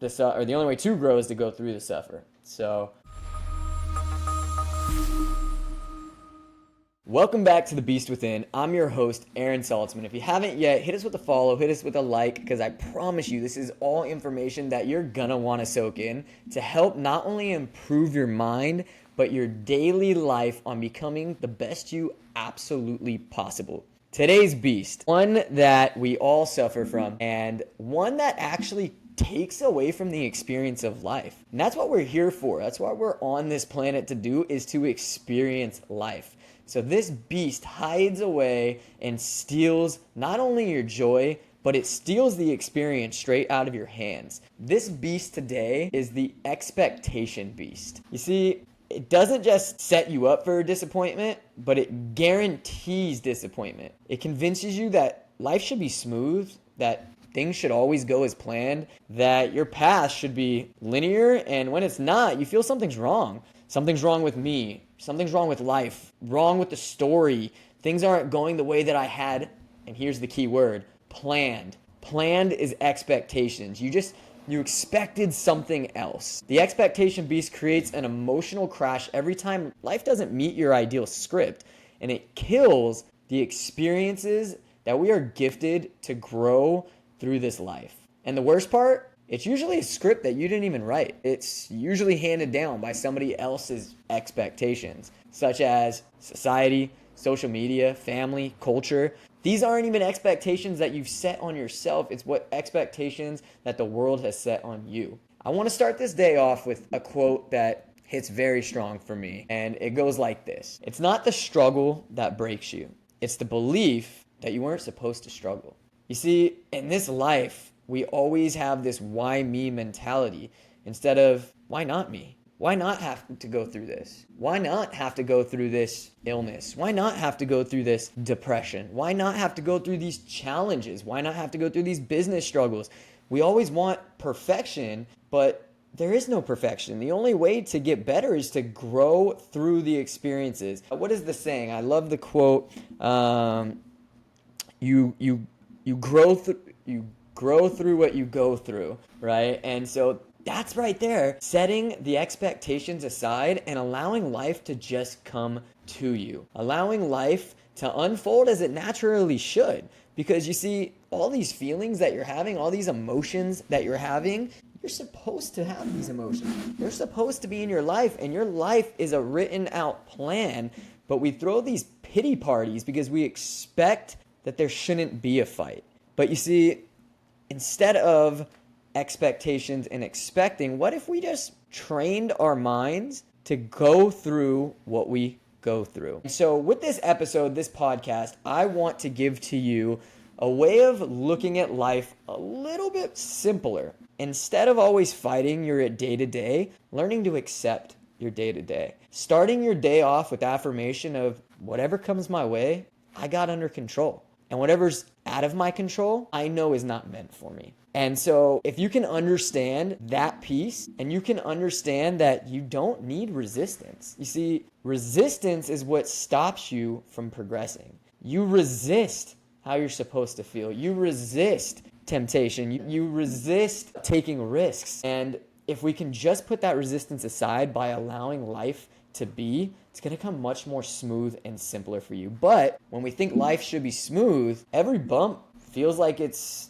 the only way to grow is to go through the suffer. So welcome back to The Beast Within. I'm your host, Aaron Saltzman. If you haven't yet, hit us with a follow, hit us with a like, because I promise you this is all information that you're gonna want to soak in to help not only improve your mind, but your daily life on becoming the best you absolutely possible. Today's beast, one that we all suffer from, and one that actually takes away from the experience of life. And that's what we're here for. That's what we're on this planet to do, is to experience life. So this beast hides away and steals not only your joy, but it steals the experience straight out of your hands. This beast today is the expectation beast. You see, it doesn't just set you up for disappointment, but it guarantees disappointment. It convinces you that life should be smooth, that things should always go as planned, that your path should be linear, and when it's not, you feel something's wrong. Something's wrong with me. Something's wrong with life. Wrong with the story. Things aren't going the way that I had, and here's the key word, planned. Planned is expectations. You expected something else. The expectation beast creates an emotional crash every time life doesn't meet your ideal script, and it kills the experiences that we are gifted to grow through this life. And the worst part, it's usually a script that you didn't even write. It's usually handed down by somebody else's expectations, such as society, social media, family, culture. These aren't even expectations that you've set on yourself. It's what expectations that the world has set on you. I want to start this day off with a quote that hits very strong for me, and it goes like this. It's not the struggle that breaks you. It's the belief that you weren't supposed to struggle. You see, in this life, we always have this why me mentality instead of why not me? Why not have to go through this? Why not have to go through this illness? Why not have to go through this depression? Why not have to go through these challenges? Why not have to go through these business struggles? We always want perfection, but there is no perfection. The only way to get better is to grow through the experiences. What is the saying? I love the quote. You grow through what you go through, right? And so that's right there, setting the expectations aside and allowing life to just come to you, allowing life to unfold as it naturally should. Because you see, all these feelings that you're having, all these emotions that you're having, you're supposed to have these emotions. They're supposed to be in your life, and your life is a written out plan, but we throw these pity parties because we expect that there shouldn't be a fight. But you see, instead of expectations and expecting, what if we just trained our minds to go through what we go through? So with this episode, this podcast, I want to give to you a way of looking at life a little bit simpler. Instead of always fighting your day-to-day, learning to accept your day-to-day. Starting your day off with affirmation of whatever comes my way, I got under control. And whatever's out of my control, I know is not meant for me. And so if you can understand that piece, and you can understand that you don't need resistance. You see, resistance is what stops you from progressing. You resist how you're supposed to feel. You resist temptation. You resist taking risks. And if we can just put that resistance aside by allowing life to be, it's going to come much more smooth and simpler for you. But when we think life should be smooth, every bump feels like it's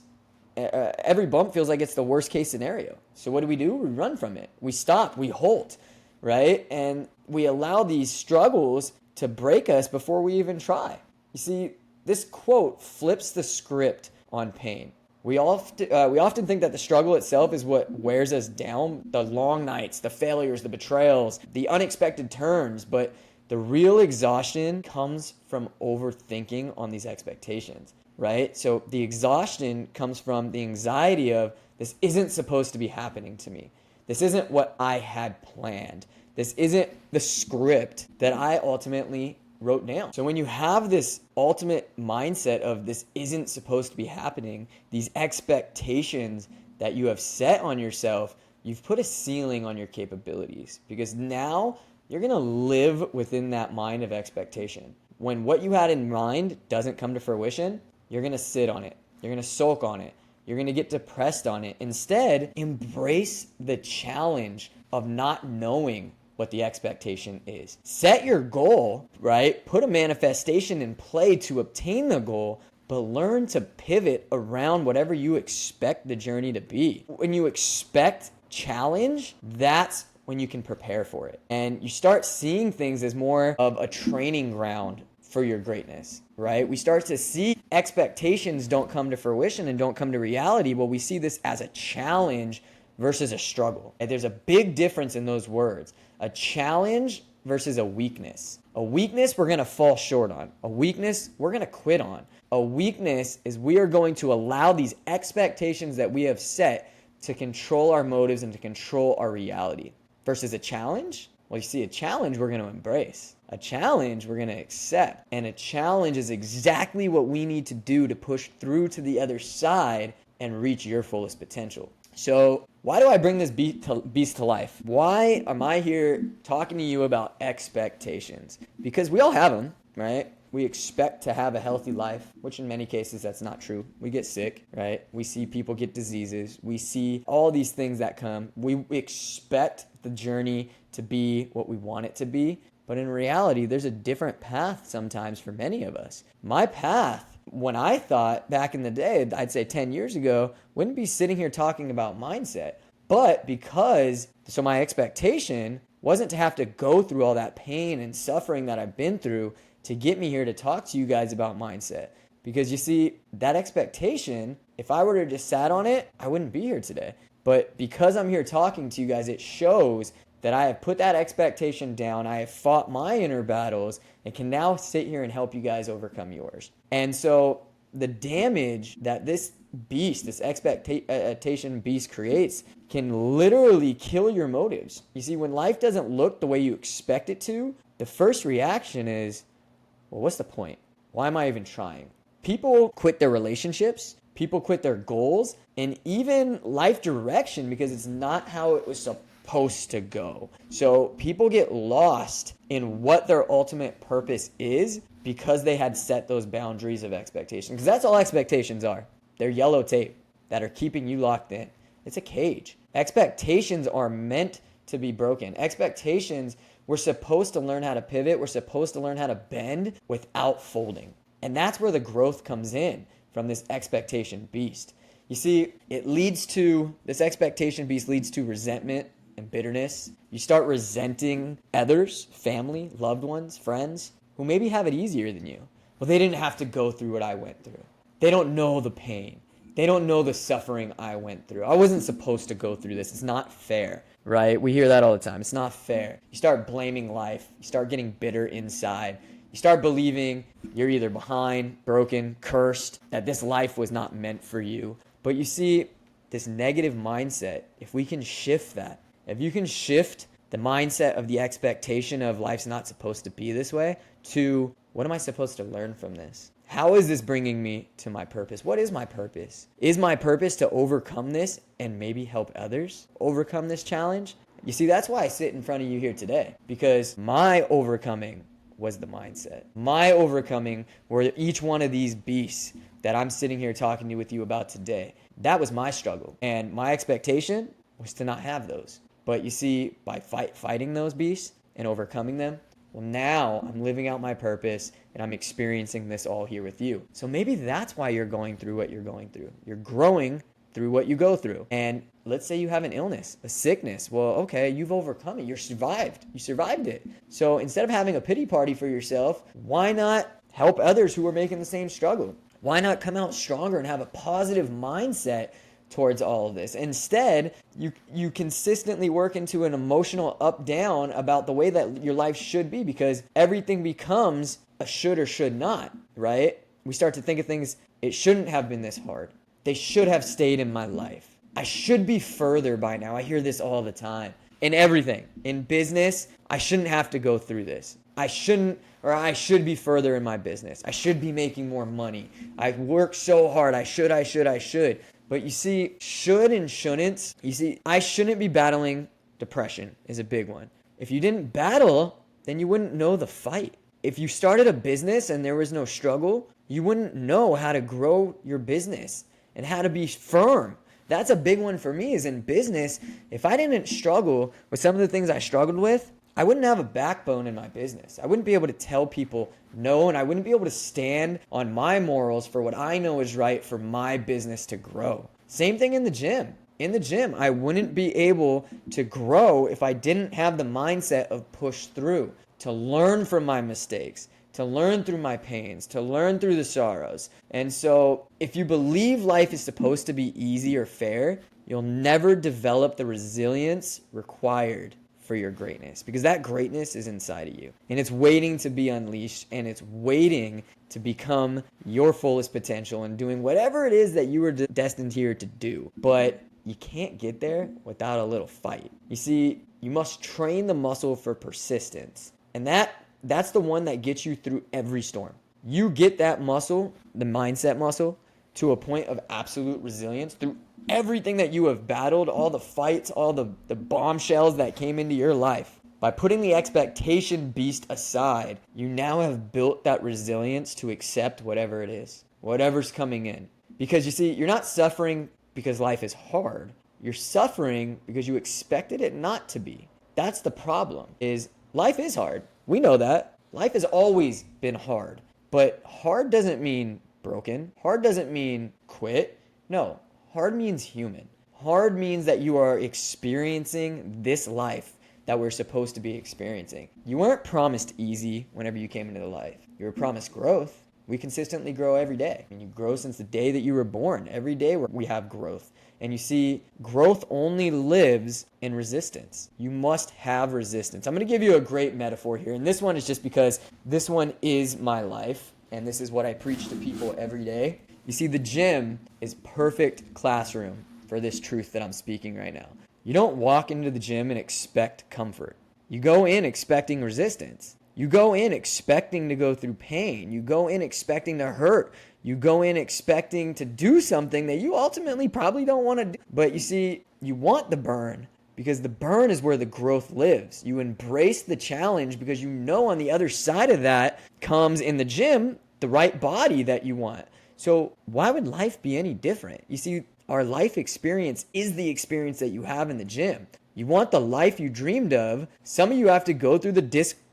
the worst case scenario. So what do? We run from it. We stop, we halt, right? And we allow these struggles to break us before we even try. You see, this quote flips the script on pain. We often think that the struggle itself is what wears us down, the long nights, the failures, the betrayals, the unexpected turns, but the real exhaustion comes from overthinking on these expectations, right? So the exhaustion comes from the anxiety of, this isn't supposed to be happening to me. This isn't what I had planned. This isn't the script that I ultimately wrote down. So when you have this ultimate mindset of this isn't supposed to be happening, these expectations that you have set on yourself, you've put a ceiling on your capabilities, because now you're going to live within that mind of expectation. When what you had in mind doesn't come to fruition, you're going to sit on it. You're going to sulk on it. You're going to get depressed on it. Instead, embrace the challenge of not knowing what the expectation is. Set your goal, right? Put a manifestation in play to obtain the goal, but learn to pivot around whatever you expect the journey to be. When you expect challenge, that's when you can prepare for it. And you start seeing things as more of a training ground for your greatness, right? We start to see expectations don't come to fruition and don't come to reality. Well, we see this as a challenge versus a struggle. And there's a big difference in those words. A challenge versus a weakness. A weakness we're going to fall short on. A weakness we're going to quit on. A weakness is we are going to allow these expectations that we have set to control our motives and to control our reality. Versus a challenge, well, you see, a challenge we're going to embrace. A challenge we're going to accept. And a challenge is exactly what we need to do to push through to the other side and reach your fullest potential. So why do I bring this beast to life? Why am I here talking to you about expectations? Because we all have them, right? We expect to have a healthy life, which in many cases that's not true. We get sick, right? We see people get diseases. We see all these things that come. We expect the journey to be what we want it to be. But in reality, there's a different path sometimes for many of us. My path, when I thought back in the day, I'd say 10 years ago, wouldn't be sitting here talking about mindset. But so my expectation wasn't to have to go through all that pain and suffering that I've been through to get me here to talk to you guys about mindset. Because you see, that expectation, if I were to just sat on it, I wouldn't be here today. But because I'm here talking to you guys, it shows that I have put that expectation down. I have fought my inner battles and can now sit here and help you guys overcome yours. And so the damage that this beast, this expectation beast creates can literally kill your motives. You see, when life doesn't look the way you expect it to, the first reaction is, well, what's the point? Why am I even trying? People quit their relationships, people quit their goals, and even life direction because it's not how it was supposed to go. So people get lost in what their ultimate purpose is because they had set those boundaries of expectation. Because that's all expectations are. They're yellow tape that are keeping you locked in. It's a cage. Expectations are meant to be broken. Expectations, we're supposed to learn how to pivot. We're supposed to learn how to bend without folding. And that's where the growth comes in from this expectation beast. You see, this expectation beast leads to resentment and bitterness. You start resenting others, family, loved ones, friends, who maybe have it easier than you. Well, they didn't have to go through what I went through. They don't know the pain. They don't know the suffering I went through. I wasn't supposed to go through this. It's not fair, right? We hear that all the time. It's not fair. You start blaming life. You start getting bitter inside. You start believing you're either behind, broken, cursed, that this life was not meant for you. But you see, this negative mindset, if we can shift that, if you can shift the mindset of the expectation of life's not supposed to be this way to what am I supposed to learn from this? How is this bringing me to my purpose? What is my purpose? Is my purpose to overcome this and maybe help others overcome this challenge? You see, that's why I sit in front of you here today, because my overcoming was the mindset. My overcoming were each one of these beasts that I'm sitting here talking with you about today. That was my struggle. And my expectation was to not have those. But you see, by fighting those beasts and overcoming them, well, now I'm living out my purpose and I'm experiencing this all here with you. So maybe that's why you're going through what you're going through. You're growing through what you go through. And let's say you have an illness, a sickness. Well, okay, you've overcome it. You survived it. So instead of having a pity party for yourself, why not help others who are making the same struggle? Why not come out stronger and have a positive mindset towards all of this? Instead, you consistently work into an emotional up-down about the way that your life should be, because everything becomes a should or should not, right? We start to think of things, it shouldn't have been this hard. They should have stayed in my life. I should be further by now. I hear this all the time. In everything. In business, I shouldn't have to go through this. I should be further in my business. I should be making more money. I work so hard. I should. But you see, should and shouldn't. You see, I shouldn't be battling depression is a big one. If you didn't battle, then you wouldn't know the fight. If you started a business and there was no struggle, you wouldn't know how to grow your business and how to be firm. That's a big one for me is in business. If I didn't struggle with some of the things I struggled with, I wouldn't have a backbone in my business. I wouldn't be able to tell people no, and I wouldn't be able to stand on my morals for what I know is right for my business to grow. Same thing in the gym. In the gym, I wouldn't be able to grow if I didn't have the mindset of push through, to learn from my mistakes, to learn through my pains, to learn through the sorrows. And so if you believe life is supposed to be easy or fair, you'll never develop the resilience required for your greatness, because that greatness is inside of you and it's waiting to be unleashed, and it's waiting to become your fullest potential and doing whatever it is that you were destined here to do. But you can't get there without a little fight. You see, you must train the muscle for persistence, and that's the one that gets you through every storm. You get that muscle, the mindset muscle, to a point of absolute resilience through everything that you have battled, all the fights, all the bombshells that came into your life. By putting the expectation beast aside, you now have built that resilience to accept whatever it is, whatever's coming in. Because you see, you're not suffering because life is hard. You're suffering because you expected it not to be. That's the problem, is life is hard. We know that. Life has always been hard. But hard doesn't mean broken. Hard doesn't mean quit. No, hard means human. Hard means that you are experiencing this life that we're supposed to be experiencing. You weren't promised easy whenever you came into the life. You were promised growth. We consistently grow every day. I mean, you grow since the day that you were born. Every day we have growth. And you see, growth only lives in resistance. You must have resistance. I'm going to give you a great metaphor here. And this one is just because this one is my life. And this is what I preach to people every day. You see, the gym is perfect classroom for this truth that I'm speaking right now. You don't walk into the gym and expect comfort. You go in expecting resistance. You go in expecting to go through pain. You go in expecting to hurt. You go in expecting to do something that you ultimately probably don't want to do. But you see, you want the burn because the burn is where the growth lives. You embrace the challenge because you know on the other side of that comes in the gym the right body that you want. So why would life be any different? You see, our life experience is the experience that you have in the gym. You want the life you dreamed of. Some of you have to go through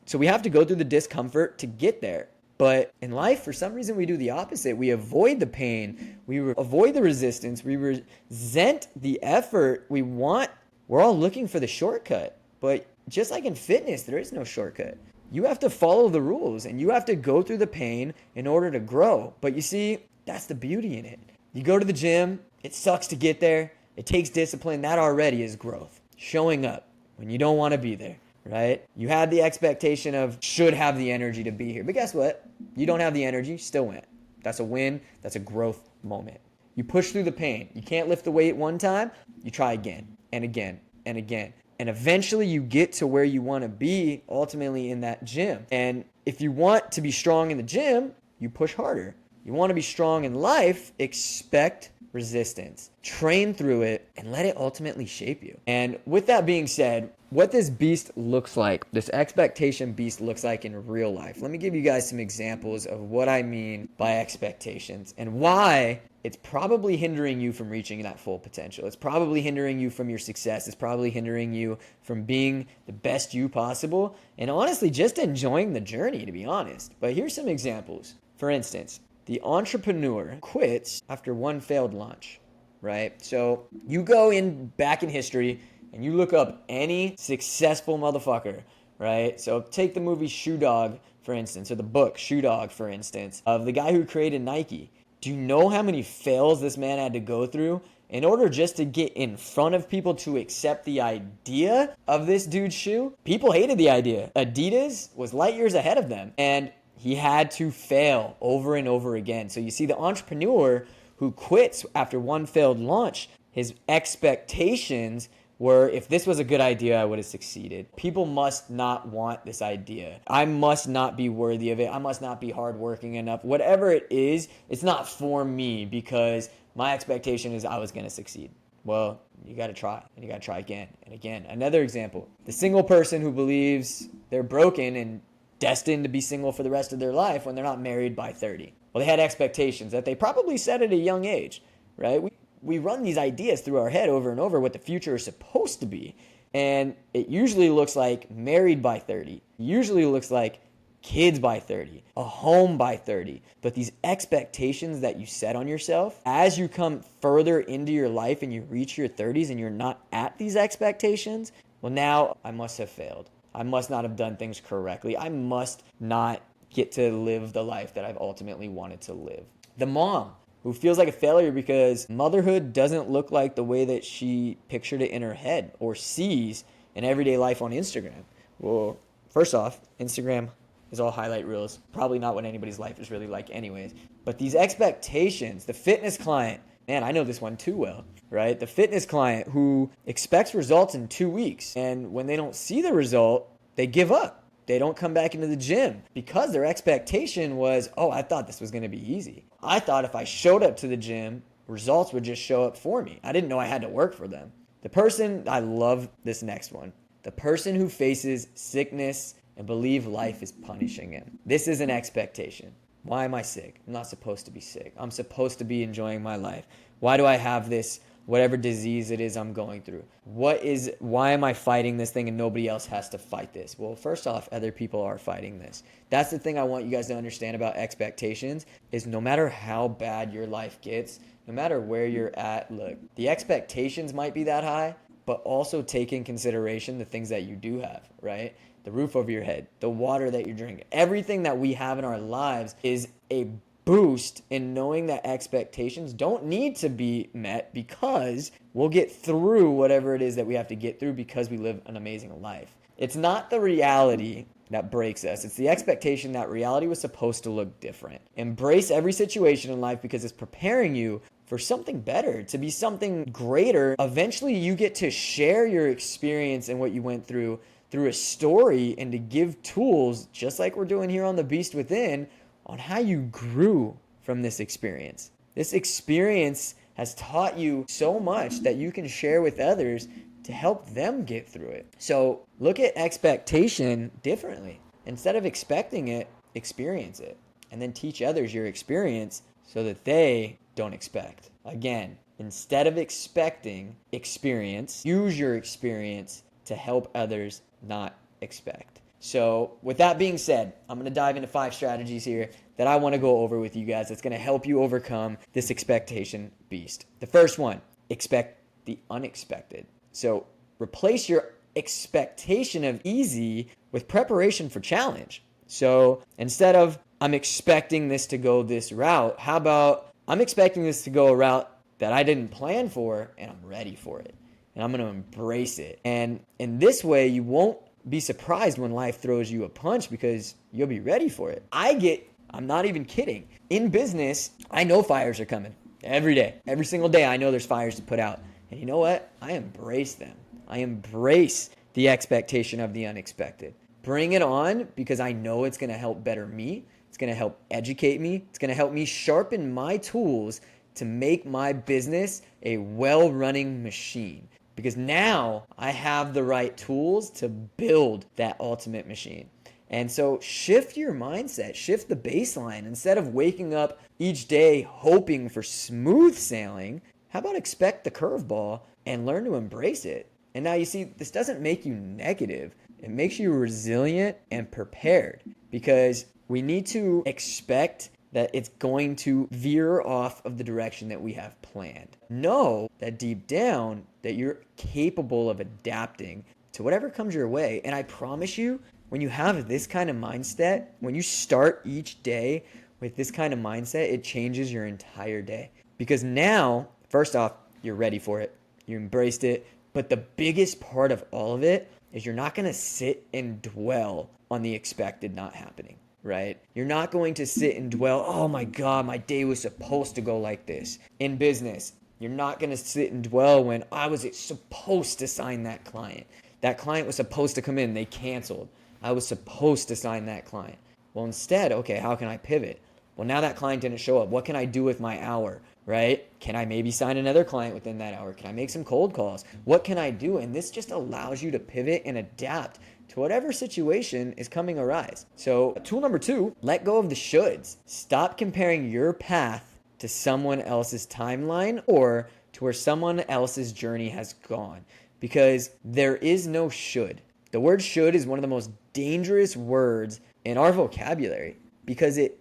so we have to go through the discomfort to get there. But in life, for some reason, we do the opposite. We avoid the pain. We avoid the resistance. We resent the effort. We're all looking for the shortcut. But just like in fitness, there is no shortcut. You have to follow the rules and you have to go through the pain in order to grow. But you see, that's the beauty in it. You go to the gym, it sucks to get there. It takes discipline. That already is growth. Showing up when you don't want to be there, right? You had the expectation of should have the energy to be here. But guess what? You don't have the energy, still went. That's a win. That's a growth moment. You push through the pain. You can't lift the weight one time. You try again and again and again. And eventually you get to where you want to be ultimately in that gym. And if you want to be strong in the gym, you push harder. You want to be strong in life, expect resistance. Train through it and let it ultimately shape you. And with that being said, what this beast looks like, this expectation beast looks like in real life. Let me give you guys some examples of what I mean by expectations and why it's probably hindering you from reaching that full potential. It's probably hindering you from your success. It's probably hindering you from being the best you possible. And honestly, just enjoying the journey, to be honest. But here's some examples. For instance, the entrepreneur quits after one failed launch, right? So you go back in history and you look up any successful motherfucker, right? So take the movie Shoe Dog, for instance, or the book Shoe Dog, for instance, of the guy who created Nike. Do you know how many fails this man had to go through in order just to get in front of people to accept the idea of this dude's shoe? People hated the idea. Adidas was light years ahead of them. And he had to fail over and over again. So you see, the entrepreneur who quits after one failed launch, his expectations were, if this was a good idea, I would have succeeded. People must not want this idea. I must not be worthy of it. I must not be hardworking enough. Whatever it is, it's not for me because my expectation is I was going to succeed. Well, you got to try, and you got to try again and again. Another example, the single person who believes they're broken and destined to be single for the rest of their life when they're not married by 30. Well, they had expectations that they probably set at a young age. right? We run these ideas through our head over and over what the future is supposed to be. And it usually looks like married by 30. Usually looks like kids by 30, a home by 30. But these expectations that you set on yourself, as you come further into your life and you reach your 30s and you're not at these expectations, well, now I must have failed. I must not have done things correctly. I must not get to live the life that I've ultimately wanted to live. The mom who feels like a failure because motherhood doesn't look like the way that she pictured it in her head or sees in everyday life on Instagram. Well, first off, Instagram is all highlight reels. Probably not what anybody's life is really like anyways. But these expectations, the fitness client, man, I know this one too well, right? The fitness client who expects results in 2 weeks. And when they don't see the result, they give up. They don't come back into the gym because their expectation was, oh, I thought this was going to be easy. I thought if I showed up to the gym, results would just show up for me. I didn't know I had to work for them. The person, I love this next one, the person who faces sickness and believe life is punishing him. This is an expectation. Why am I sick? I'm not supposed to be sick. I'm supposed to be enjoying my life. Why do I have this, whatever disease it is I'm going through? Why am I fighting this thing and nobody else has to fight this? Well, first off, other people are fighting this. That's the thing I want you guys to understand about expectations is no matter how bad your life gets, no matter where you're at, look, the expectations might be that high, but also take in consideration the things that you do have, right? The roof over your head, the water that you're drinking, everything that we have in our lives is a boost in knowing that expectations don't need to be met because we'll get through whatever it is that we have to get through because we live an amazing life. It's not the reality that breaks us. It's the expectation that reality was supposed to look different. Embrace every situation in life because it's preparing you for something better, to be something greater. Eventually you get to share your experience and what you went through a story and to give tools, just like we're doing here on The Beast Within, on how you grew from this experience. This experience has taught you so much that you can share with others to help them get through it. So look at expectation differently. Instead of expecting it, experience it. And then teach others your experience so that they don't expect. Again, instead of expecting, experience. Use your experience to help others not expect. So with that being said, I'm going to dive into 5 strategies here that I want to go over with you guys that's going to help you overcome this expectation beast. The first one, expect the unexpected. So replace your expectation of easy with preparation for challenge. So instead of I'm expecting this to go this route, how about I'm expecting this to go a route that I didn't plan for and I'm ready for it. And I'm going to embrace it. And in this way, you won't be surprised when life throws you a punch because you'll be ready for it. I'm not even kidding. In business, I know fires are coming every day. Every single day, I know there's fires to put out. And you know what? I embrace them. I embrace the expectation of the unexpected. Bring it on because I know it's going to help better me. It's going to help educate me. It's going to help me sharpen my tools to make my business a well-running machine. Because now I have the right tools to build that ultimate machine. And so shift your mindset, shift the baseline. Instead of waking up each day hoping for smooth sailing, how about expect the curveball and learn to embrace it? And now you see, this doesn't make you negative. It makes you resilient and prepared because we need to expect that it's going to veer off of the direction that we have planned. Know that deep down that you're capable of adapting to whatever comes your way. And I promise you, when you have this kind of mindset, when you start each day with this kind of mindset, it changes your entire day. Because now, first off, you're ready for it. You embraced it. But the biggest part of all of it is you're not going to sit and dwell on the expected not happening. Right? You're not going to sit and dwell, oh my God, my day was supposed to go like this. In business, you're not going to sit and dwell when I was supposed to sign that client. That client was supposed to come in, they canceled. I was supposed to sign that client. Well, instead, okay, how can I pivot? Well, now that client didn't show up. What can I do with my hour, right? Can I maybe sign another client within that hour? Can I make some cold calls? What can I do? And this just allows you to pivot and adapt to whatever situation is coming arise. So tool number 2, let go of the shoulds. Stop comparing your path to someone else's timeline or to where someone else's journey has gone, because there is no should. The word should is one of the most dangerous words in our vocabulary because it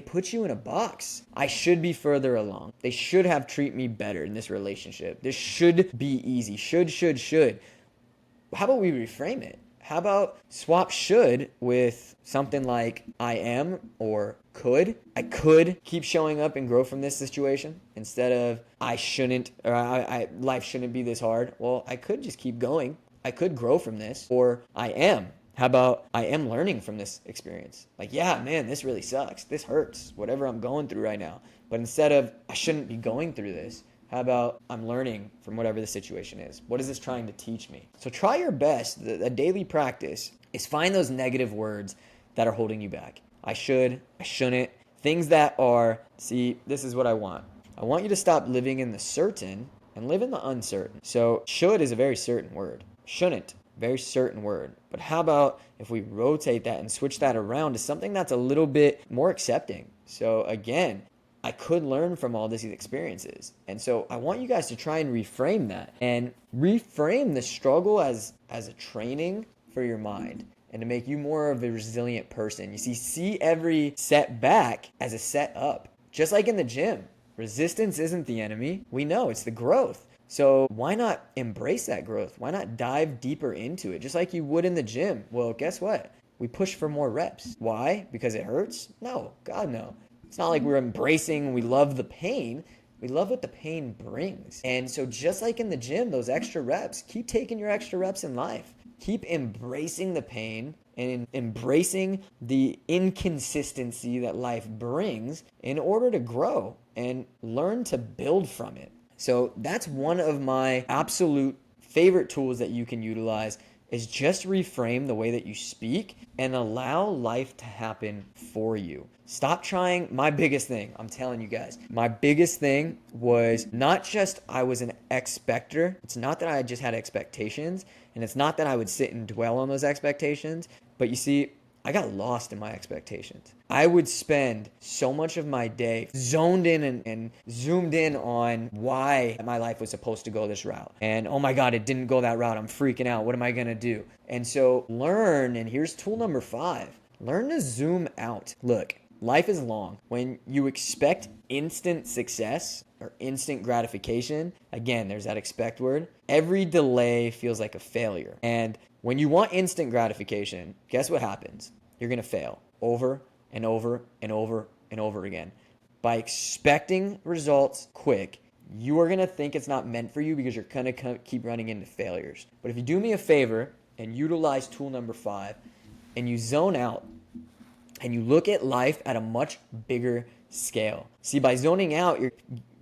puts you in a box. I should be further along. They should have treated me better in this relationship. This should be easy. Should. How about we reframe it? How about swap should with something like I am or could? I could keep showing up and grow from this situation instead of I shouldn't, or life shouldn't be this hard. Well, I could just keep going. I could grow from this, or I am. How about I am learning from this experience? Like, yeah, man, this really sucks. This hurts, whatever I'm going through right now. But instead of I shouldn't be going through this, how about I'm learning from whatever the situation is? What is this trying to teach me? So try your best. A daily practice is find those negative words that are holding you back. I should, I shouldn't. Things that are, see, this is what I want. I want you to stop living in the certain and live in the uncertain. So should is a very certain word. Shouldn't, very certain word. But how about if we rotate that and switch that around to something that's a little bit more accepting? So again, I could learn from all these experiences. And so I want you guys to try and reframe that and reframe the struggle as a training for your mind and to make you more of a resilient person. You see every setback as a set up. Just like in the gym, resistance isn't the enemy. We know it's the growth. So why not embrace that growth? Why not dive deeper into it? Just like you would in the gym. Well, guess what? We push for more reps. Why? Because it hurts? No, God no. It's not like we're embracing, we love the pain. We love what the pain brings. And so just like in the gym, those extra reps, keep taking your extra reps in life. Keep embracing the pain and embracing the inconsistency that life brings in order to grow and learn to build from it. So that's one of my absolute favorite tools that you can utilize is just reframe the way that you speak and allow life to happen for you. Stop trying. My biggest thing, I'm telling you guys, my biggest thing was not just I was an expector. It's not that I just had expectations, and it's not that I would sit and dwell on those expectations, but you see, I got lost in my expectations. I would spend so much of my day zoned in and zoomed in on why my life was supposed to go this route. And oh my God, it didn't go that route. I'm freaking out. What am I going to do? And so learn, and here's tool number 5, learn to zoom out. Look, life is long. When you expect instant success or instant gratification, again, there's that expect word. Every delay feels like a failure. And when you want instant gratification, guess what happens? You're going to fail over and over and over and over again. By expecting results quick, you are going to think it's not meant for you because you're going to keep running into failures. But if you do me a favor and utilize tool number 5 and you zone out and you look at life at a much bigger scale. See, by zoning out,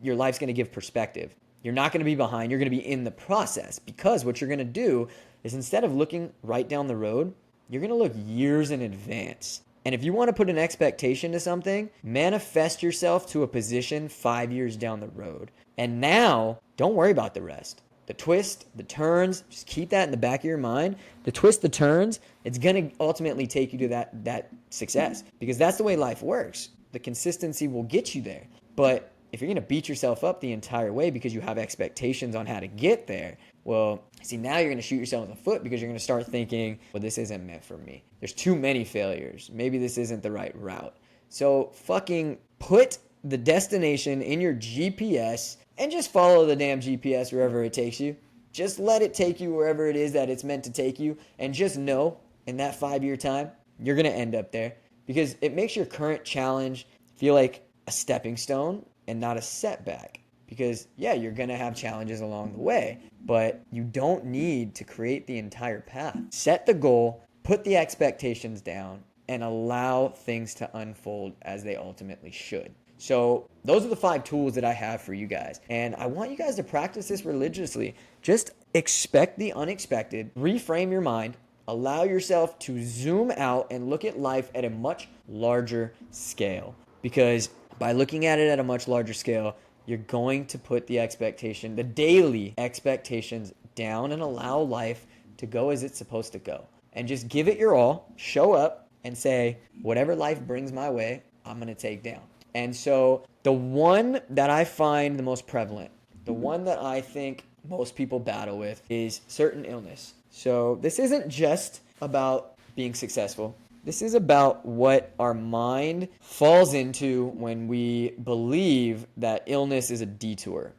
your life's going to give perspective. You're not going to be behind. You're going to be in the process, because what you're going to do is instead of looking right down the road, you're going to look years in advance. And if you want to put an expectation to something, manifest yourself to a position 5 years down the road. And now, don't worry about the rest. The twist, the turns, just keep that in the back of your mind. The twist, the turns, it's going to ultimately take you to that success, because that's the way life works. The consistency will get you there. But if you're going to beat yourself up the entire way because you have expectations on how to get there, well, see, now you're going to shoot yourself in the foot because you're going to start thinking, well, this isn't meant for me. There's too many failures. Maybe this isn't the right route. So fucking put the destination in your GPS and just follow the damn GPS wherever it takes you. Just let it take you wherever it is that it's meant to take you. And just know in that 5-year time, you're going to end up there, because it makes your current challenge feel like a stepping stone and not a setback. Because yeah, you're going to have challenges along the way, but you don't need to create the entire path. Set the goal, put the expectations down, and allow things to unfold as they ultimately should. So those are the 5 tools that I have for you guys. And I want you guys to practice this religiously. Just expect the unexpected, reframe your mind, allow yourself to zoom out and look at life at a much larger scale. Because by looking at it at a much larger scale, you're going to put the expectation, the daily expectations down, and allow life to go as it's supposed to go. And just give it your all, show up, and say, whatever life brings my way, I'm going to take down. And so the one that I find the most prevalent, the one that I think most people battle with, is certain illness. So this isn't just about being successful. This is about what our mind falls into when we believe that illness is a detour.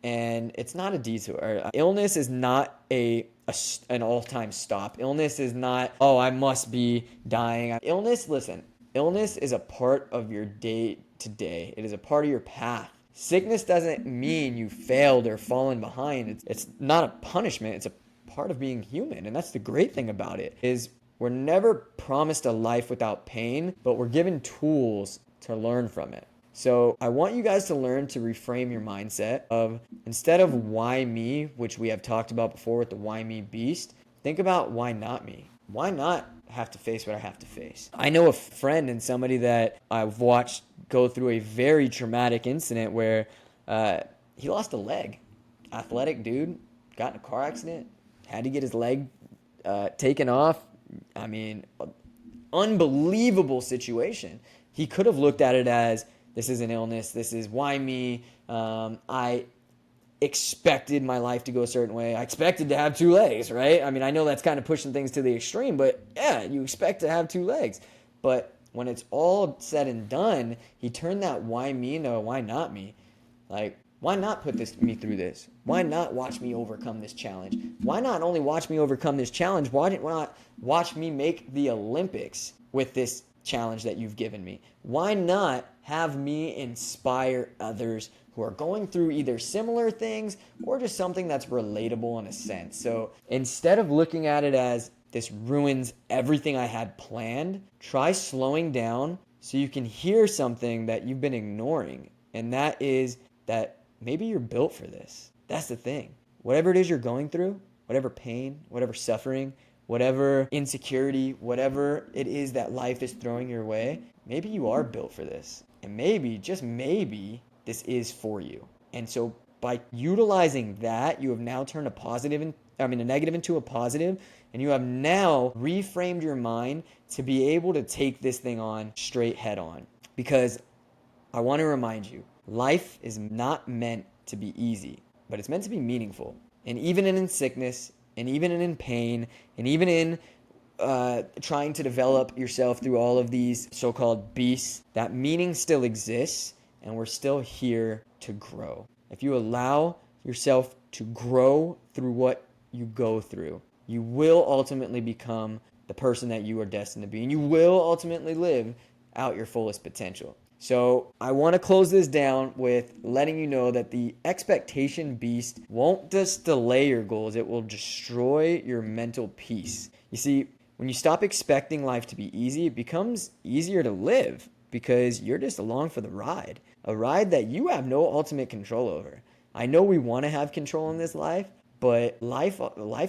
And it's not a detour. Illness is not an all-time stop. Illness is not, oh, I must be dying. Illness is a part of your day to day. It is a part of your path. Sickness doesn't mean you failed or fallen behind. It's not a punishment. It's a part of being human. And that's the great thing about it, is we're never promised a life without pain, but we're given tools to learn from it. So I want you guys to learn to reframe your mindset of, instead of why me, which we have talked about before with the why me beast, think about why not me? Why not have to face what I have to face? I know a friend and somebody that I've watched go through a very traumatic incident where he lost a leg. Athletic dude, got in a car accident, had to get his leg taken off. I mean, unbelievable situation. He could have looked at it as, this is an illness. This is why me. I expected my life to go a certain way. I expected to have two legs, right? I mean, I know that's kind of pushing things to the extreme, but yeah, you expect to have two legs. But when it's all said and done, he turned that why me into why not me. Like, why not put me through this? Why not watch me overcome this challenge? Why not only watch me overcome this challenge, why not watch me make the Olympics with this challenge that you've given me? Why not have me inspire others who are going through either similar things or just something that's relatable in a sense? So instead of looking at it as this ruins everything I had planned, try slowing down so you can hear something that you've been ignoring. And that is that maybe you're built for this. That's the thing. Whatever it is you're going through, whatever pain, whatever suffering, whatever insecurity, whatever it is that life is throwing your way, maybe you are built for this. And maybe, just maybe, this is for you. And so by utilizing that, you have now turned a negative into a positive, and you have now reframed your mind to be able to take this thing on straight head on. Because I want to remind you, life is not meant to be easy, but it's meant to be meaningful. And even in sickness, and even in pain, and even in trying to develop yourself through all of these so-called beasts, that meaning still exists, and we're still here to grow. If you allow yourself to grow through what you go through, you will ultimately become the person that you are destined to be, and you will ultimately live out your fullest potential. So I want to close this down with letting you know that the expectation beast won't just delay your goals, it will destroy your mental peace. You see, when you stop expecting life to be easy, it becomes easier to live because you're just along for the ride, a ride that you have no ultimate control over. I know we want to have control in this life, but life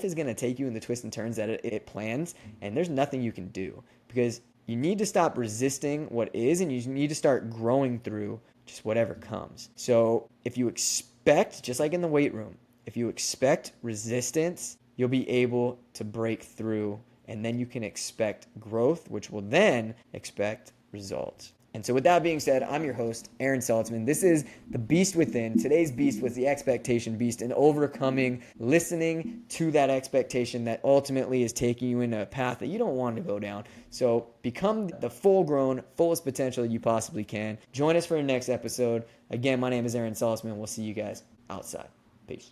is going to take you in the twists and turns that it plans, and there's nothing you can do because you need to stop resisting what is, and you need to start growing through just whatever comes. So if you expect, just like in the weight room, if you expect resistance, you'll be able to break through, and then you can expect growth, which will then expect results. And so with that being said, I'm your host, Aaron Saltzman. This is The Beast Within. Today's beast was the expectation beast, and overcoming, listening to that expectation that ultimately is taking you in a path that you don't want to go down. So become the full-grown, fullest potential you possibly can. Join us for the next episode. Again, my name is Aaron Saltzman. We'll see you guys outside. Peace.